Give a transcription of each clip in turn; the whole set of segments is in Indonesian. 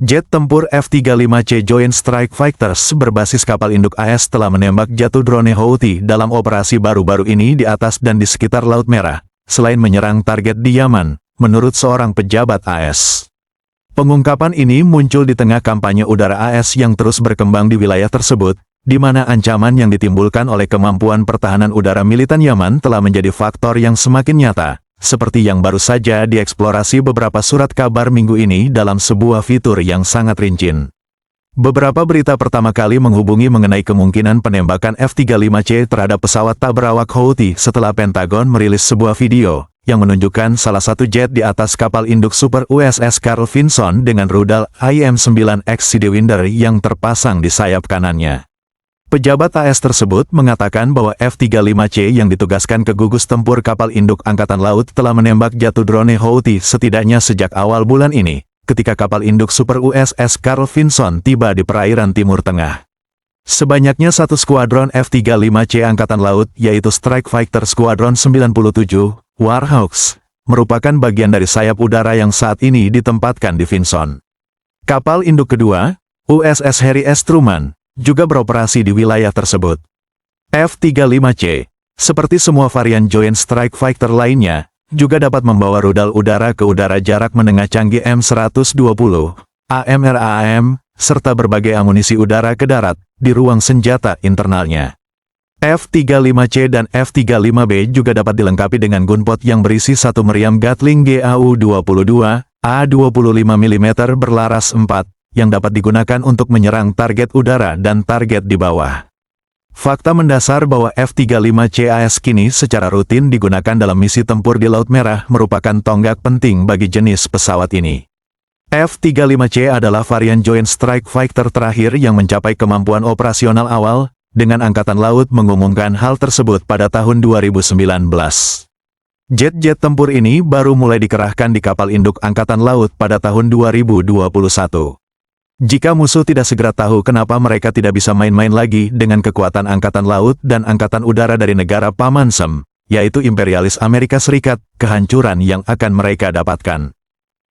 Jet tempur F-35C Joint Strike Fighters berbasis kapal induk AS telah menembak jatuh drone Houthi dalam operasi baru-baru ini di atas dan di sekitar Laut Merah, selain menyerang target di Yaman, menurut seorang pejabat AS. Pengungkapan ini muncul di tengah kampanye udara AS yang terus berkembang di wilayah tersebut, di mana ancaman yang ditimbulkan oleh kemampuan pertahanan udara militan Yaman telah menjadi faktor yang semakin nyata, seperti yang baru saja dieksplorasi beberapa surat kabar minggu ini dalam sebuah fitur yang sangat rinci. Beberapa berita pertama kali menghubungi mengenai kemungkinan penembakan F-35C terhadap pesawat tak berawak Houthi setelah Pentagon merilis sebuah video yang menunjukkan salah satu jet di atas kapal induk super USS Carl Vinson dengan rudal IM-9X Sidewinder yang terpasang di sayap kanannya. Pejabat AS tersebut mengatakan bahwa F-35C yang ditugaskan ke gugus tempur kapal induk Angkatan Laut telah menembak jatuh drone Houthi setidaknya sejak awal bulan ini, ketika kapal induk super USS Carl Vinson tiba di perairan Timur Tengah. Sebanyaknya satu skuadron F-35C Angkatan Laut, yaitu Strike Fighter Squadron 97, Warhawks, merupakan bagian dari sayap udara yang saat ini ditempatkan di Vinson. Kapal induk kedua, USS Harry S. Truman, juga beroperasi di wilayah tersebut. F-35C, seperti semua varian Joint Strike Fighter lainnya, juga dapat membawa rudal udara ke udara jarak menengah canggih M120, AMRAAM, serta berbagai amunisi udara ke darat, di ruang senjata internalnya. F-35C dan F-35B juga dapat dilengkapi dengan gunpot yang berisi satu meriam Gatling GAU-22, A25 mm berlaras 4, yang dapat digunakan untuk menyerang target udara dan target di bawah. Fakta mendasar bahwa F-35C AS kini secara rutin digunakan dalam misi tempur di Laut Merah merupakan tonggak penting bagi jenis pesawat ini. F-35C adalah varian Joint Strike Fighter terakhir yang mencapai kemampuan operasional awal, dengan Angkatan Laut mengumumkan hal tersebut pada tahun 2019. Jet-jet tempur ini baru mulai dikerahkan di kapal induk Angkatan Laut pada tahun 2021. Jika musuh tidak segera tahu kenapa mereka tidak bisa main-main lagi dengan kekuatan Angkatan Laut dan Angkatan Udara dari negara Paman Sam, yaitu imperialis Amerika Serikat, kehancuran yang akan mereka dapatkan.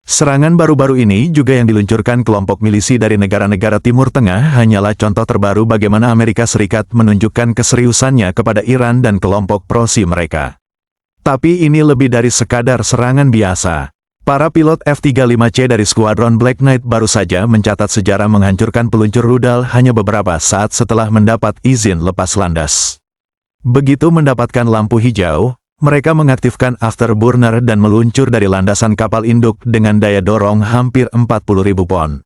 Serangan baru-baru ini juga yang diluncurkan kelompok milisi dari negara-negara Timur Tengah hanyalah contoh terbaru bagaimana Amerika Serikat menunjukkan keseriusannya kepada Iran dan kelompok prosi mereka. Tapi ini lebih dari sekadar serangan biasa. Para pilot F-35C dari skuadron Black Knight baru saja mencatat sejarah menghancurkan peluncur rudal hanya beberapa saat setelah mendapat izin lepas landas. Begitu mendapatkan lampu hijau, mereka mengaktifkan afterburner dan meluncur dari landasan kapal induk dengan daya dorong hampir 40.000 pon.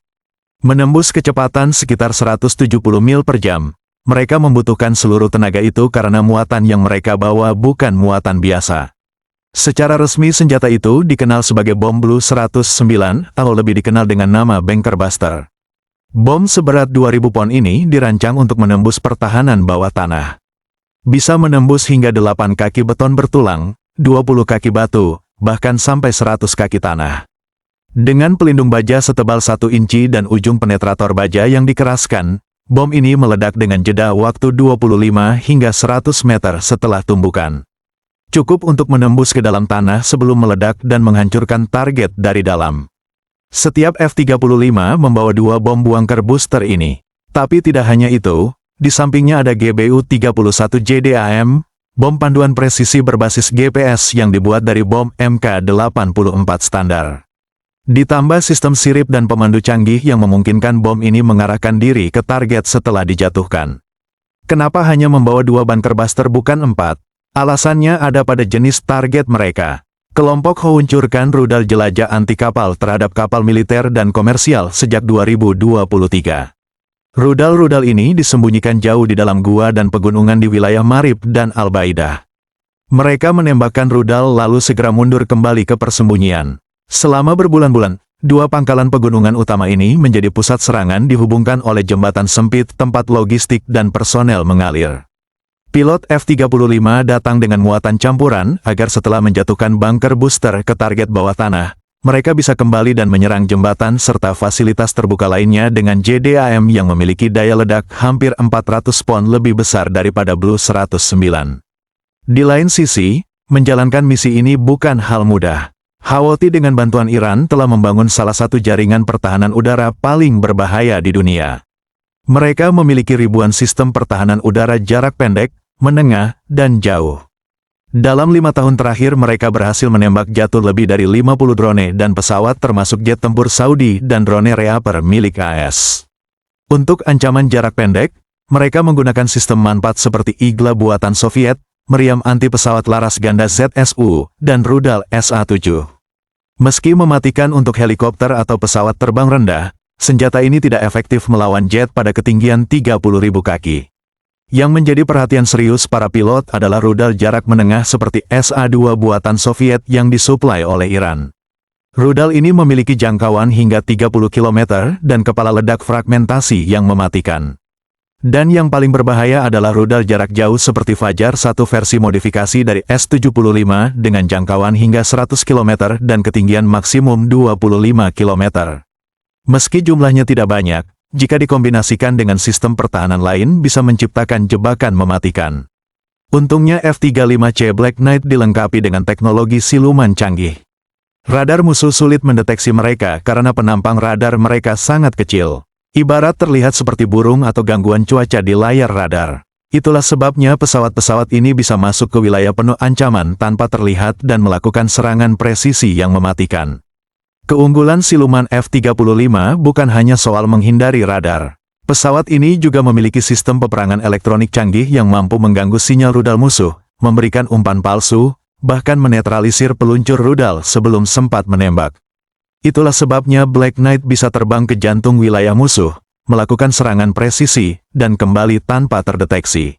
Menembus kecepatan sekitar 170 mil per jam, mereka membutuhkan seluruh tenaga itu karena muatan yang mereka bawa bukan muatan biasa. Secara resmi senjata itu dikenal sebagai bom Blue 109 atau lebih dikenal dengan nama Bunker Buster. Bom seberat 2.000 pon ini dirancang untuk menembus pertahanan bawah tanah. Bisa menembus hingga 8 kaki beton bertulang, 20 kaki batu, bahkan sampai 100 kaki tanah. Dengan pelindung baja setebal 1 inci dan ujung penetrator baja yang dikeraskan, bom ini meledak dengan jeda waktu 25 hingga 100 meter setelah tumbukan. Cukup untuk menembus ke dalam tanah sebelum meledak dan menghancurkan target dari dalam. Setiap F-35 membawa 2 bom bunker booster ini. Tapi tidak hanya itu, di sampingnya ada GBU-31JDAM, bom panduan presisi berbasis GPS yang dibuat dari bom MK-84 standar. Ditambah sistem sirip dan pemandu canggih yang memungkinkan bom ini mengarahkan diri ke target setelah dijatuhkan. Kenapa hanya membawa 2 bunker buster bukan 4? Alasannya ada pada jenis target mereka. Kelompok meluncurkan rudal jelajah anti kapal terhadap kapal militer dan komersial sejak 2023. Rudal-rudal ini disembunyikan jauh di dalam gua dan pegunungan di wilayah Marib dan Al-Baidah. Mereka menembakkan rudal lalu segera mundur kembali ke persembunyian. Selama berbulan-bulan, 2 pangkalan pegunungan utama ini menjadi pusat serangan dihubungkan oleh jembatan sempit tempat logistik dan personel mengalir. Pilot F-35 datang dengan muatan campuran agar setelah menjatuhkan bunker booster ke target bawah tanah, mereka bisa kembali dan menyerang jembatan serta fasilitas terbuka lainnya dengan JDAM yang memiliki daya ledak hampir 400 pon lebih besar daripada Blue 109. Di lain sisi, menjalankan misi ini bukan hal mudah. Houthi dengan bantuan Iran telah membangun salah satu jaringan pertahanan udara paling berbahaya di dunia. Mereka memiliki ribuan sistem pertahanan udara jarak pendek, menengah, dan jauh. Dalam 5 tahun terakhir mereka berhasil menembak jatuh lebih dari 50 drone dan pesawat termasuk jet tempur Saudi dan drone Reaper milik AS. Untuk ancaman jarak pendek, mereka menggunakan sistem manfaat seperti Igla buatan Soviet, meriam anti pesawat laras ganda ZSU, dan rudal SA-7. Meski mematikan untuk helikopter atau pesawat terbang rendah, senjata ini tidak efektif melawan jet pada ketinggian 30.000 kaki. Yang menjadi perhatian serius para pilot adalah rudal jarak menengah seperti SA-2 buatan Soviet yang disuplai oleh Iran. Rudal ini memiliki jangkauan hingga 30 km dan kepala ledak fragmentasi yang mematikan. Dan yang paling berbahaya adalah rudal jarak jauh seperti Fajar 1 versi modifikasi dari S-75 dengan jangkauan hingga 100 km dan ketinggian maksimum 25 km. Meski jumlahnya tidak banyak, jika dikombinasikan dengan sistem pertahanan lain bisa menciptakan jebakan mematikan. Untungnya F-35C Black Knight dilengkapi dengan teknologi siluman canggih. Radar musuh sulit mendeteksi mereka karena penampang radar mereka sangat kecil. Ibarat terlihat seperti burung atau gangguan cuaca di layar radar. Itulah sebabnya pesawat-pesawat ini bisa masuk ke wilayah penuh ancaman tanpa terlihat dan melakukan serangan presisi yang mematikan. Keunggulan siluman F-35 bukan hanya soal menghindari radar. Pesawat ini juga memiliki sistem peperangan elektronik canggih yang mampu mengganggu sinyal rudal musuh, memberikan umpan palsu, bahkan menetralisir peluncur rudal sebelum sempat menembak. Itulah sebabnya Black Knight bisa terbang ke jantung wilayah musuh, melakukan serangan presisi, dan kembali tanpa terdeteksi.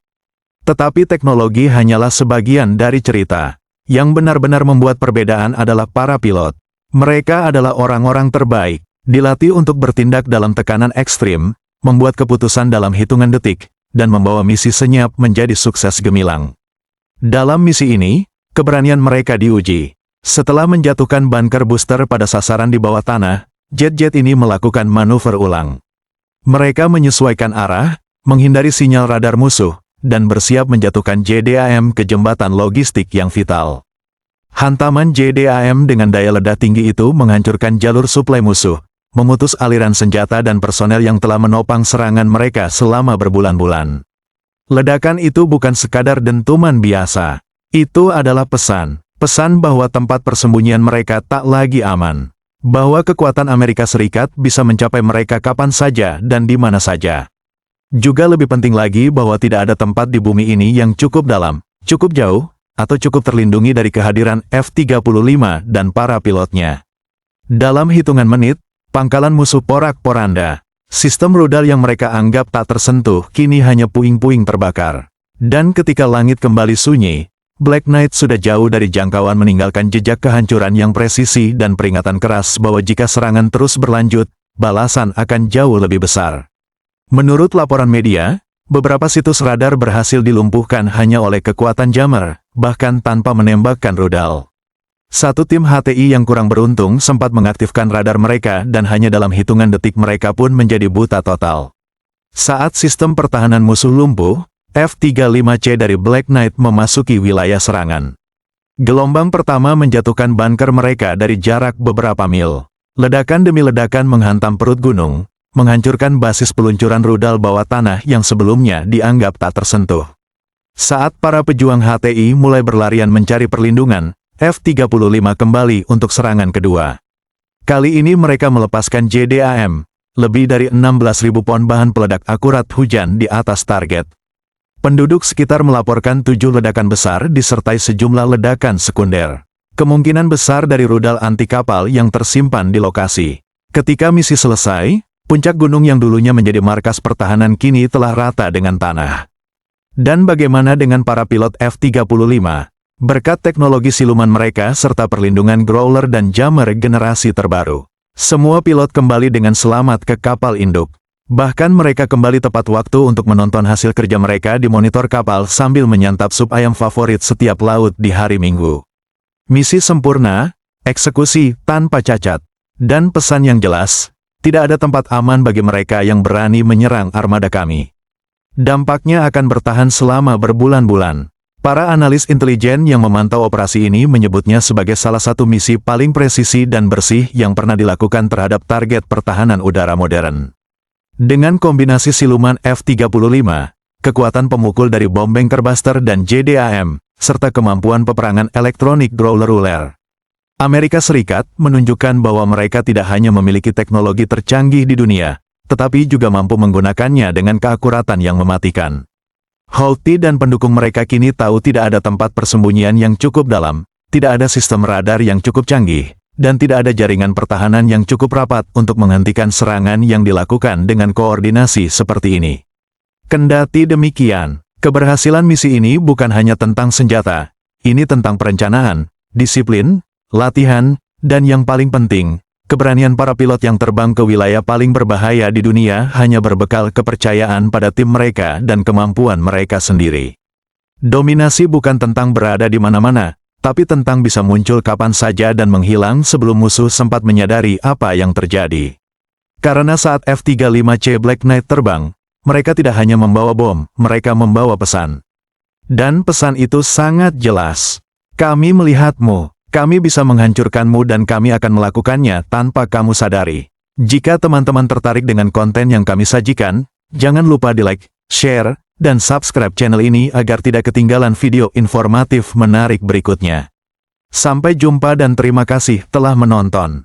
Tetapi teknologi hanyalah sebagian dari cerita. Yang benar-benar membuat perbedaan adalah para pilot. Mereka adalah orang-orang terbaik, dilatih untuk bertindak dalam tekanan ekstrim, membuat keputusan dalam hitungan detik, dan membawa misi senyap menjadi sukses gemilang. Dalam misi ini, keberanian mereka diuji. Setelah menjatuhkan bunker booster pada sasaran di bawah tanah, jet-jet ini melakukan manuver ulang. Mereka menyesuaikan arah, menghindari sinyal radar musuh, dan bersiap menjatuhkan JDAM ke jembatan logistik yang vital. Hantaman JDAM dengan daya ledak tinggi itu menghancurkan jalur suplai musuh, memutus aliran senjata dan personel yang telah menopang serangan mereka selama berbulan-bulan. Ledakan itu bukan sekadar dentuman biasa. Itu adalah pesan bahwa tempat persembunyian mereka tak lagi aman. Bahwa kekuatan Amerika Serikat bisa mencapai mereka kapan saja dan di mana saja. Juga lebih penting lagi bahwa tidak ada tempat di bumi ini yang cukup dalam, cukup jauh, atau cukup terlindungi dari kehadiran F-35 dan para pilotnya. Dalam hitungan menit, pangkalan musuh porak-poranda. Sistem rudal yang mereka anggap tak tersentuh kini hanya puing-puing terbakar. Dan ketika langit kembali sunyi, Black Knight sudah jauh dari jangkauan meninggalkan jejak kehancuran yang presisi dan peringatan keras bahwa jika serangan terus berlanjut, balasan akan jauh lebih besar. Menurut laporan media, beberapa situs radar berhasil dilumpuhkan hanya oleh kekuatan jammer, bahkan tanpa menembakkan rudal. Satu tim HTI yang kurang beruntung sempat mengaktifkan radar mereka dan hanya dalam hitungan detik mereka pun menjadi buta total. Saat sistem pertahanan musuh lumpuh, F-35C dari Black Knight memasuki wilayah serangan. Gelombang pertama menjatuhkan bunker mereka dari jarak beberapa mil. Ledakan demi ledakan menghantam perut gunung, menghancurkan basis peluncuran rudal bawah tanah yang sebelumnya dianggap tak tersentuh. Saat para pejuang HTI mulai berlarian mencari perlindungan, F-35 kembali untuk serangan kedua. Kali ini mereka melepaskan JDAM, lebih dari 16.000 pon bahan peledak akurat hujan di atas target. Penduduk sekitar melaporkan 7 ledakan besar disertai sejumlah ledakan sekunder. Kemungkinan besar dari rudal anti kapal yang tersimpan di lokasi. Ketika misi selesai, puncak gunung yang dulunya menjadi markas pertahanan kini telah rata dengan tanah. Dan bagaimana dengan para pilot F-35? Berkat teknologi siluman mereka serta perlindungan Growler dan jammer generasi terbaru, semua pilot kembali dengan selamat ke kapal induk. Bahkan mereka kembali tepat waktu untuk menonton hasil kerja mereka di monitor kapal sambil menyantap sup ayam favorit setiap laut di hari Minggu. Misi sempurna, eksekusi tanpa cacat, dan pesan yang jelas, tidak ada tempat aman bagi mereka yang berani menyerang armada kami. Dampaknya akan bertahan selama berbulan-bulan. Para analis intelijen yang memantau operasi ini menyebutnya sebagai salah satu misi paling presisi dan bersih yang pernah dilakukan terhadap target pertahanan udara modern. Dengan kombinasi siluman F-35, kekuatan pemukul dari bom bunker buster dan JDAM, serta kemampuan peperangan elektronik Growler, Amerika Serikat menunjukkan bahwa mereka tidak hanya memiliki teknologi tercanggih di dunia, tetapi juga mampu menggunakannya dengan keakuratan yang mematikan. Houthi dan pendukung mereka kini tahu tidak ada tempat persembunyian yang cukup dalam, tidak ada sistem radar yang cukup canggih, dan tidak ada jaringan pertahanan yang cukup rapat untuk menghentikan serangan yang dilakukan dengan koordinasi seperti ini. Kendati demikian, keberhasilan misi ini bukan hanya tentang senjata, ini tentang perencanaan, disiplin, latihan, dan yang paling penting, keberanian para pilot yang terbang ke wilayah paling berbahaya di dunia hanya berbekal kepercayaan pada tim mereka dan kemampuan mereka sendiri. Dominasi bukan tentang berada di mana-mana, tapi tentang bisa muncul kapan saja dan menghilang sebelum musuh sempat menyadari apa yang terjadi. Karena saat F-35C Black Knight terbang, mereka tidak hanya membawa bom, mereka membawa pesan. Dan pesan itu sangat jelas. Kami melihatmu. Kami bisa menghancurkanmu dan kami akan melakukannya tanpa kamu sadari. Jika teman-teman tertarik dengan konten yang kami sajikan, jangan lupa di like, share, dan subscribe channel ini agar tidak ketinggalan video informatif menarik berikutnya. Sampai jumpa dan terima kasih telah menonton.